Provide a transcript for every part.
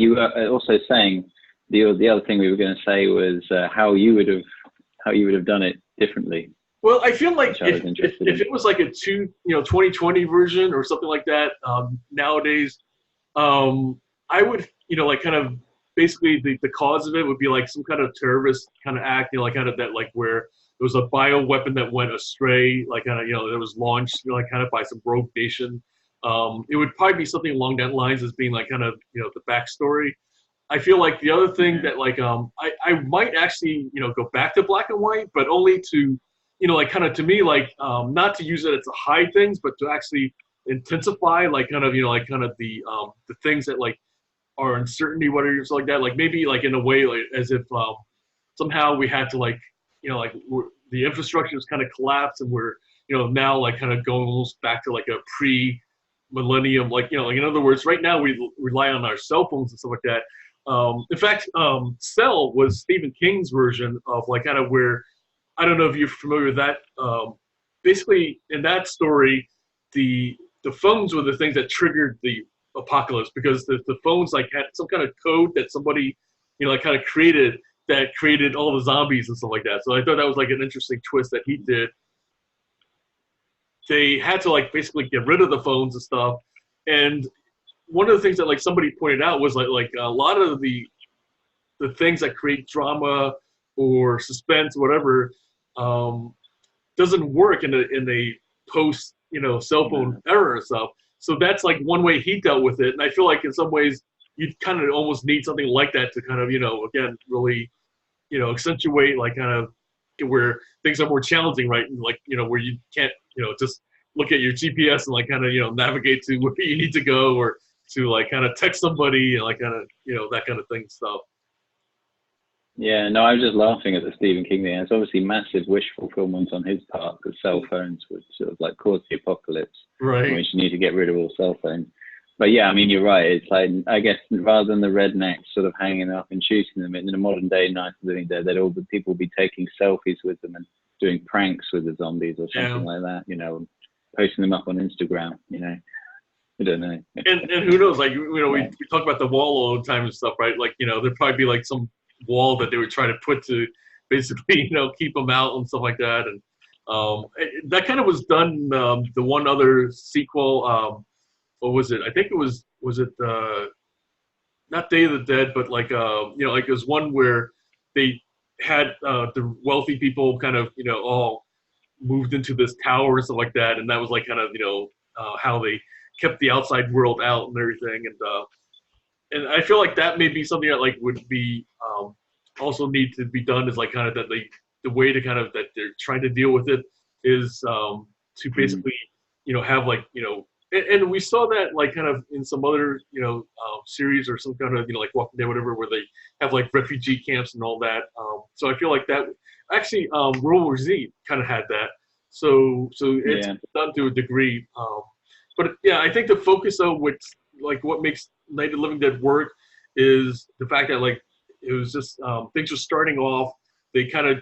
you were also saying the other thing we were going to say was how you would have done it differently. Well, I feel like If it was like a 2020 version or something like that, nowadays, I would, like kind of basically the cause of it would be like some kind of terrorist kind of act, like kind of that, like where there was a bio weapon that went astray, like kind of, that was launched, like kind of by some rogue nation. It would probably be something along that lines as being like kind of, the backstory. I feel like the other thing that like I might actually go back to black and white, but only to like kind of to me like not to use it to hide things, but to actually intensify like kind of like kind of the things that like are uncertainty, whatever it's like that, like maybe like in a way like as if somehow we had to like like the infrastructure is kind of collapsed and we're now like kind of going almost back to like a pre-millennium like like in other words right now we rely on our cell phones and stuff like that. In fact, Cell was Stephen King's version of like kind of where I don't know if you're familiar with that. Basically, in that story, the phones were the things that triggered the apocalypse because the phones like had some kind of code that somebody like kind of created that created all the zombies and stuff like that. So I thought that was like an interesting twist that he did. They had to like basically get rid of the phones and stuff, and one of the things that like somebody pointed out was like a lot of the things that create drama or suspense, or whatever, doesn't work in a post cell phone era or stuff. So that's like one way he dealt with it, and I feel like in some ways you kind of almost need something like that to kind of again really accentuate like kind of where things are more challenging, right? And like where you can't just look at your GPS and like kind of navigate to where you need to go or to like kind of text somebody and like kind of that kind of thing stuff. Yeah, no, I was just laughing at the Stephen King thing. It's obviously massive wish fulfillment on his part because cell phones would sort of like cause the apocalypse. Right. Which you need to get rid of all cell phones. But yeah, I mean, you're right. It's like, I guess rather than the rednecks sort of hanging up and shooting them in the modern day Night of the Living Dead, that all the people be taking selfies with them and doing pranks with the zombies or something like that, posting them up on Instagram, I don't know. And who knows? Like we talk about the wall all the time and stuff, right? Like there'd probably be like some wall that they would try to put to basically keep them out and stuff like that. And that kind of was done. The one other sequel, what was it? I think it was it not Day of the Dead, but like like it was one where they had the wealthy people kind of all moved into this tower and stuff like that, and that was like kind of how they kept the outside world out and everything, and I feel like that may be something that like would be also need to be done is like kind of that the way to kind of that they're trying to deal with it is to basically have like and we saw that like kind of in some other series or some kind of like Walking Dead whatever where they have like refugee camps and all that. So I feel like that actually World War Z kind of had that. So it's done to a degree. But yeah, I think the focus of what makes Night of the Living Dead work is the fact that like it was just things were starting off. They kind of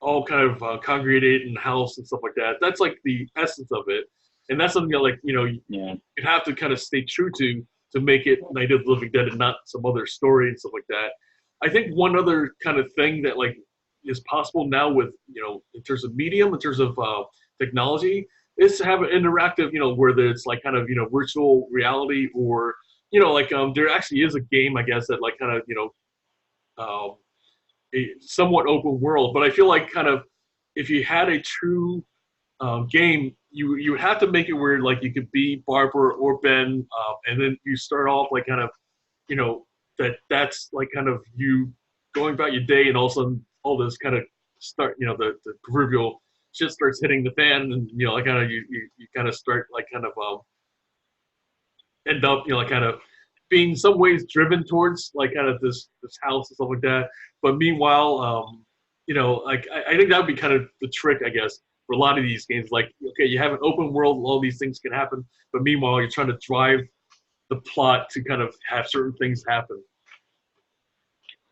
all kind of congregated in the house and stuff like that. That's like the essence of it, and that's something that like you have to kind of stay true to make it Night of the Living Dead and not some other story and stuff like that. I think one other kind of thing that like is possible now with in terms of medium, in terms of technology, is to have an interactive, whether it's like kind of virtual reality or like there actually is a game I guess that like kind of a somewhat open world, but I feel like kind of if you had a true game, you would have to make it where like you could be Barbara or Ben, and then you start off like kind of that's like kind of you going about your day, and all of a sudden all this kind of start the proverbial shit starts hitting the fan, and like kind of you kind of start like kind of end up like kind of being some ways driven towards like kind of this house and stuff like that. But meanwhile, like I think that would be kind of the trick, I guess, for a lot of these games. Like, okay, you have an open world, all these things can happen, but meanwhile, you're trying to drive the plot to kind of have certain things happen.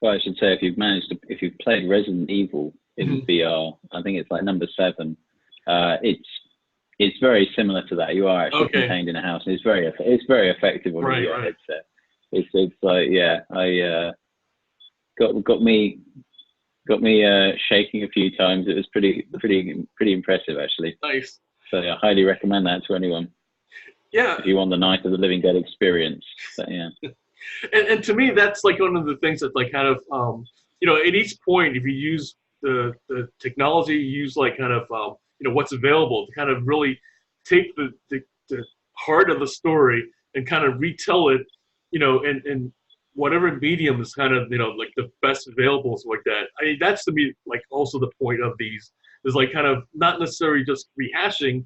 Well, I should say if you've played Resident Evil in VR, I think it's like number 7. It's very similar to that. You are actually contained in a house, and it's very effective on your headset. It's like, yeah, I got me shaking a few times. It was pretty impressive, actually. Nice. So I highly recommend that to anyone Yeah. if you want the Night of the Living Dead experience. So, yeah. And to me, that's like one of the things that like kind of at each point, if you use the technology, you use like kind of what's available to kind of really take the heart of the story and kind of retell it, in whatever medium is kind of like the best available, so like that. I mean, that's to me like also the point of these is like kind of not necessarily just rehashing,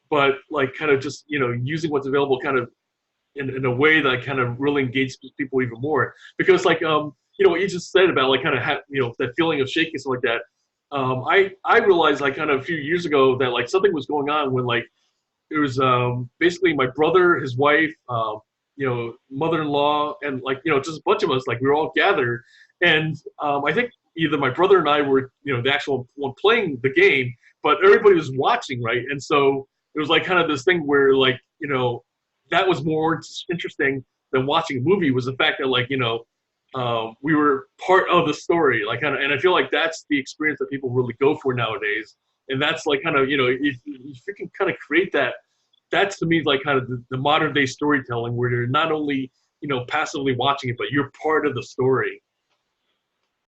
but like kind of just using what's available kind of in a way that kind of really engages people even more. Because like what you just said about like kind of that feeling of shaking, stuff like that. I realized like kind of a few years ago that like something was going on when like it was basically my brother, his wife, mother-in-law, and like just a bunch of us, like we were all gathered, and I think either my brother and I were the actual one playing the game, but everybody was watching, right? And so it was like kind of this thing where like that was more interesting than watching a movie, was the fact that like we were part of the story, like kind of, and I feel like that's the experience that people really go for nowadays. And that's like kind of if you can kind of create that, that's to me like kind of the modern day storytelling where you're not only passively watching it, but you're part of the story.